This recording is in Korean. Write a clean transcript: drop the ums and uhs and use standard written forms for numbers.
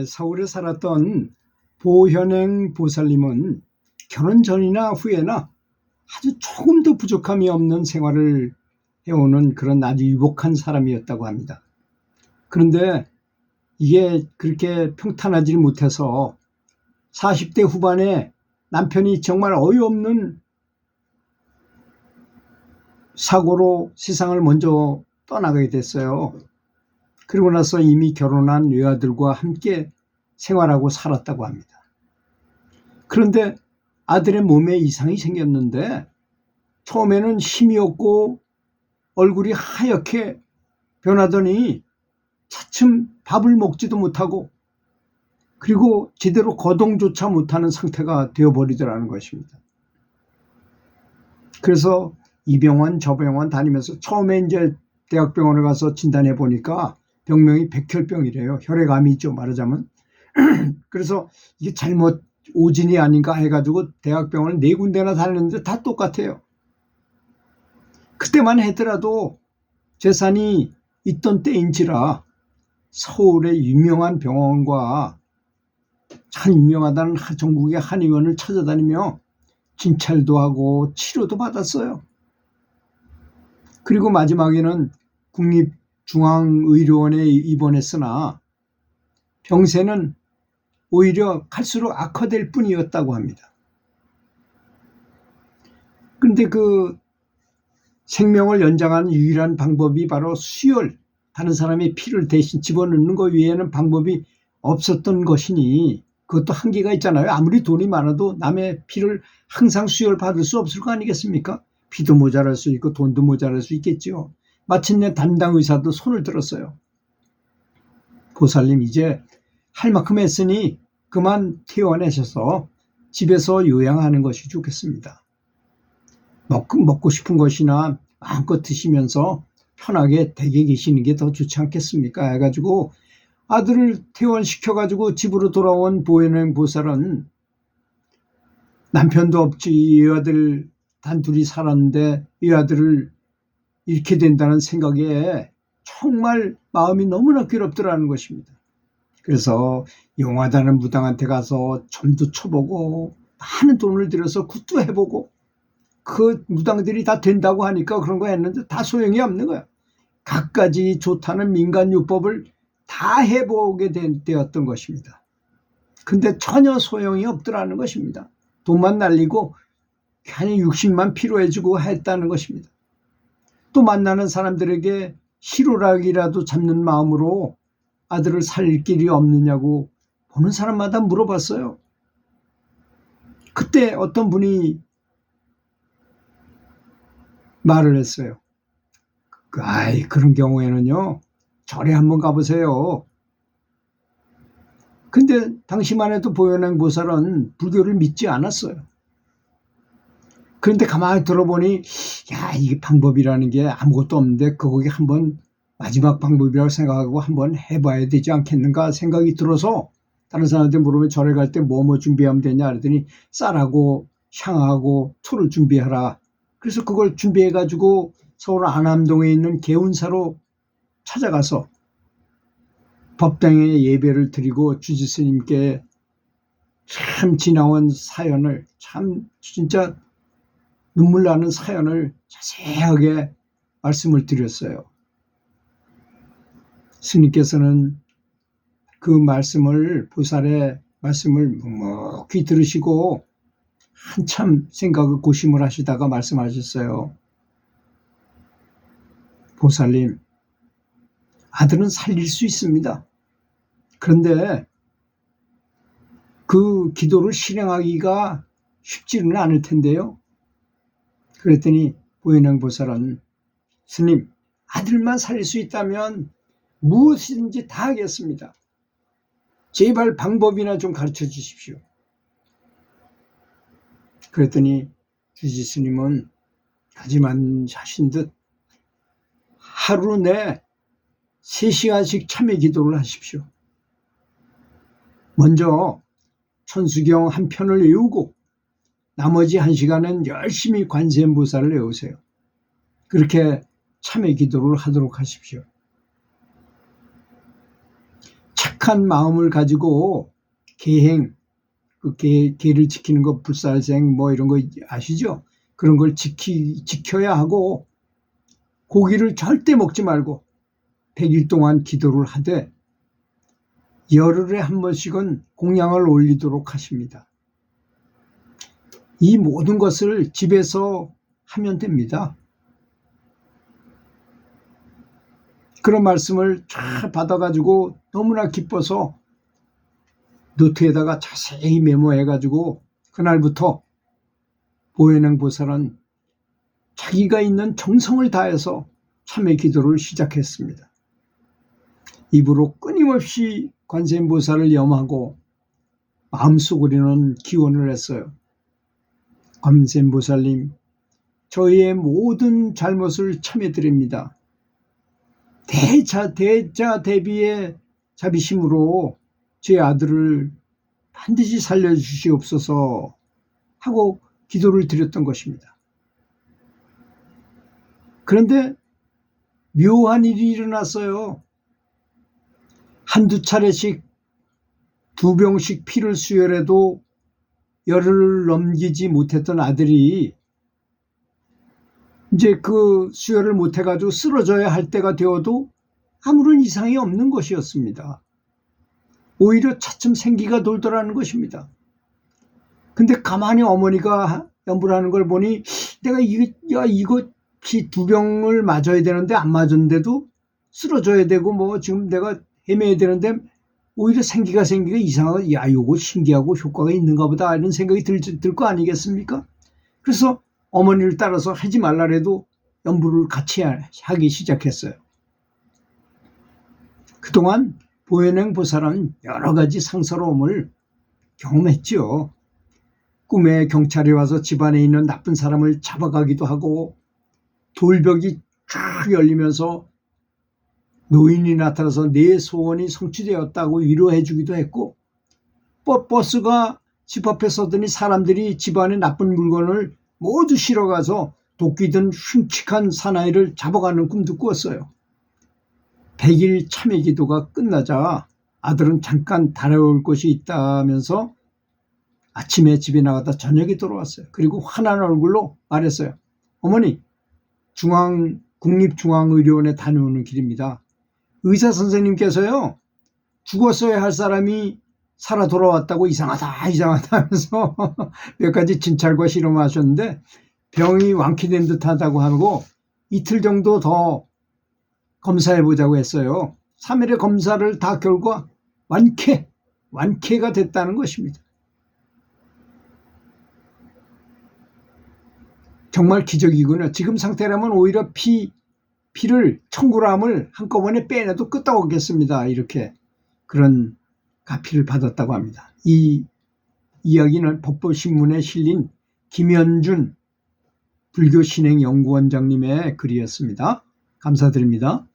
서울에 살았던 보현행 보살님은 결혼 전이나 후에나 아주 조금도 부족함이 없는 생활을 해오는 그런 아주 유복한 사람이었다고 합니다. 그런데 이게 그렇게 평탄하지 못해서 40대 후반에 남편이 정말 어이없는 사고로 세상을 먼저 떠나게 됐어요. 그리고 나서 이미 결혼한 외아들과 함께 생활하고 살았다고 합니다. 그런데 아들의 몸에 이상이 생겼는데 처음에는 힘이 없고 얼굴이 하얗게 변하더니 차츰 밥을 먹지도 못하고 그리고 제대로 거동조차 못하는 상태가 되어버리더라는 것입니다. 그래서 이 병원 저 병원 다니면서 처음에 이제 대학병원에 가서 진단해 보니까 병명이 백혈병이래요. 혈액암이죠, 말하자면. 그래서 이게 잘못 오진이 아닌가 해가지고 대학병원을 4군데나 다녔는데 다 똑같아요. 그때만 하더라도 재산이 있던 때인지라 서울의 유명한 병원과 참 유명하다는 전국의 한의원을 찾아다니며 진찰도 하고 치료도 받았어요. 그리고 마지막에는 국립중앙의료원에 입원했으나 병세는 오히려 갈수록 악화될 뿐이었다고 합니다. 그런데 그 생명을 연장하는 유일한 방법이 바로 수혈, 다른 사람의 피를 대신 집어넣는 것 외에는 방법이 없었던 것이니 그것도 한계가 있잖아요. 아무리 돈이 많아도 남의 피를 항상 수혈 받을 수 없을 거 아니겠습니까? 피도 모자랄 수 있고 돈도 모자랄 수 있겠죠. 마침내 담당 의사도 손을 들었어요. 보살님, 이제 할 만큼 했으니 그만 퇴원하셔서 집에서 요양하는 것이 좋겠습니다. 먹고 싶은 것이나 마음껏 드시면서 편하게 댁에 계시는 게 더 좋지 않겠습니까? 해가지고 아들을 퇴원시켜가지고 집으로 돌아온 보현행 보살은 남편도 없지 외아들 단둘이 살았는데 외아들을 잃게 된다는 생각에 정말 마음이 너무나 괴롭더라는 것입니다. 그래서 용하다는 무당한테 가서 점도 쳐보고 많은 돈을 들여서 굿도 해보고 그 무당들이 다 된다고 하니까 그런 거 했는데 다 소용이 없는 거야. 갖가지 좋다는 민간요법을 다 해보게 되었던 것입니다. 근데 전혀 소용이 없더라는 것입니다. 돈만 날리고 괜히 60만 필요해지고 했다는 것입니다. 또 만나는 사람들에게 희로락이라도 잡는 마음으로 아들을 살릴 길이 없느냐고 보는 사람마다 물어봤어요. 그때 어떤 분이 말을 했어요. 그런 경우에는요, 절에 한번 가보세요. 근데 당시만 해도 보현행 보살은 불교를 믿지 않았어요. 그런데 가만히 들어보니 이게 방법이라는 게 아무것도 없는데 거기 한번 마지막 방법이라고 생각하고 한번 해봐야 되지 않겠는가 생각이 들어서 다른 사람한테 물으면 절에 갈 때 뭐 준비하면 되냐 그랬더니 쌀하고 향하고 투를 준비하라. 그래서 그걸 준비해가지고 서울 안암동에 있는 개운사로 찾아가서 법당에 예배를 드리고 주지스님께 참 지나온 사연을 참 진짜 눈물 나는 사연을 자세하게 말씀을 드렸어요. 스님께서는 그 말씀을 보살의 말씀을 묵묵히 들으시고 한참 생각을 고심을 하시다가 말씀하셨어요. 보살님, 아들은 살릴 수 있습니다. 그런데 그 기도를 실행하기가 쉽지는 않을 텐데요. 그랬더니 보현행 보살은 스님, 아들만 살릴 수 있다면 무엇이든지 다 하겠습니다. 제발 방법이나 좀 가르쳐 주십시오. 그랬더니 주지 스님은 하지만 하신 듯 하루 내 3시간씩 참회 기도를 하십시오. 먼저 천수경 한 편을 외우고 나머지 1시간은 열심히 관세음보살을 외우세요. 그렇게 참회 기도를 하도록 하십시오. 착한 마음을 가지고 계행, 그 계를 지키는 거, 불살생 뭐 이런 거 아시죠? 그런 걸 지켜야 하고, 고기를 절대 먹지 말고 100일 동안 기도를 하되 열흘에 한 번씩은 공양을 올리도록 하십니다. 이 모든 것을 집에서 하면 됩니다. 그런 말씀을 잘 받아가지고 너무나 기뻐서 노트에다가 자세히 메모해가지고 그날부터 보혜능 보살은 자기가 있는 정성을 다해서 참회 기도를 시작했습니다. 입으로 끊임없이 관세음 보살을 염하고 마음속으로는 기원을 했어요. 관세음 보살님, 저희의 모든 잘못을 참회드립니다. 대자대비의 자비심으로 제 아들을 반드시 살려주시옵소서 하고 기도를 드렸던 것입니다. 그런데 묘한 일이 일어났어요. 한두 차례씩 2병씩 피를 수혈해도 열흘을 넘기지 못했던 아들이 이제 그 수혈을 못해가지고 쓰러져야 할 때가 되어도 아무런 이상이 없는 것이었습니다. 오히려 차츰 생기가 돌더라는 것입니다. 근데 가만히 어머니가 연부를 하는 걸 보니 내가 이거 피 2병을 맞아야 되는데 안 맞았는데도 쓰러져야 되고 뭐 지금 내가 헤매야 되는데 오히려 생기가 이상하고 요거 신기하고 효과가 있는가 보다 이런 생각이 들 거 아니겠습니까? 그래서 어머니를 따라서 하지 말라래도 연부를 같이 하기 시작했어요. 그동안 보혜능 보살은 여러 가지 상서로움을 경험했죠. 꿈에 경찰이 와서 집안에 있는 나쁜 사람을 잡아가기도 하고, 돌벽이 쫙 열리면서 노인이 나타나서 내 소원이 성취되었다고 위로해 주기도 했고, 버스가 집 앞에 서더니 사람들이 집안에 나쁜 물건을 모두 실어가서 도끼든 흉측한 사나이를 잡아가는 꿈도 꿨어요. 100일 참회 기도가 끝나자 아들은 잠깐 다녀올 곳이 있다면서 아침에 집에 나가다 저녁에 돌아왔어요. 그리고 화난 얼굴로 말했어요. 어머니, 국립중앙의료원에 다녀오는 길입니다. 의사 선생님께서요, 죽었어야 할 사람이 살아 돌아왔다고 이상하다 하면서 몇 가지 진찰과 실험하셨는데 병이 완쾌된 듯하다고 하고 이틀 정도 더 검사해보자고 했어요. 3일의 검사를 다 결과 완쾌가 됐다는 것입니다. 정말 기적이군요. 지금 상태라면 오히려 피를 청구람을 한꺼번에 빼내도 끄떡없겠습니다. 이렇게 그런 가피를 받았다고 합니다. 이 이야기는 법보신문에 실린 김현준 불교신행연구원장님의 글이었습니다. 감사드립니다.